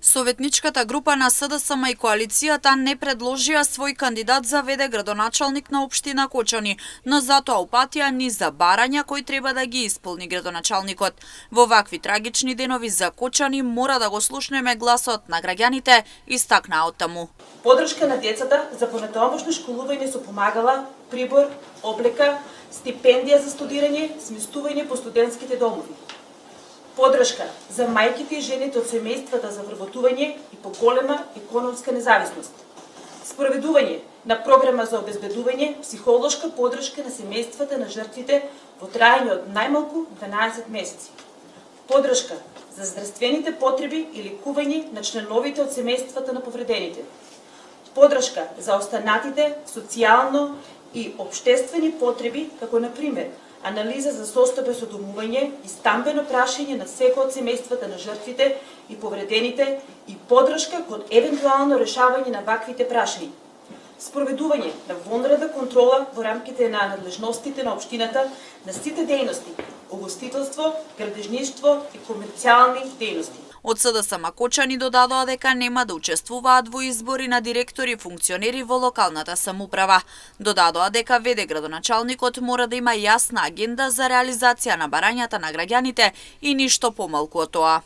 Советничката група на СДСМ и коалицијата не предложија свој кандидат за ВД градоначалник на општина Кочани, но затоа упатија низ за барања кои треба да ги исполни градоначалникот. Во вакви трагични денови за Кочани мора да го слушнеме гласот на граѓаните, истакна оттаму. Подршка на децата за понатамошно школување со помагала, прибор, облека, стипендија за студирање, сместување по студентските домови. Подршка за мајките и жените од семејствата за вработување и поголема економска независност. Спроведување на програма за обезбедување психолошка подршка на семејствата на жртвите во траење од најмалку 12 месеци. Подршка за здравствените потреби и лекување на членовите од семејствата на повредените. Подршка за останатите социјално и општествени потреби, како на пример анализа за состојба со домување и стамбено прашање на секој од семејствата на жртвите и повредените и подршка кон евентуално решавање на ваквите прашања. Спроведување на вонредна контрола во рамките на надлежностите на општината на сите дејности, угостителство, градежништво и комерцијални дејности. Од СДСМ Кочани додадоа дека нема да учествуваат во избори на директори и функционери во локалната самоуправа. Додадоа дека ВД градоначалникот мора да има јасна агенда за реализација на барањата на граѓаните и ништо помалку од тоа.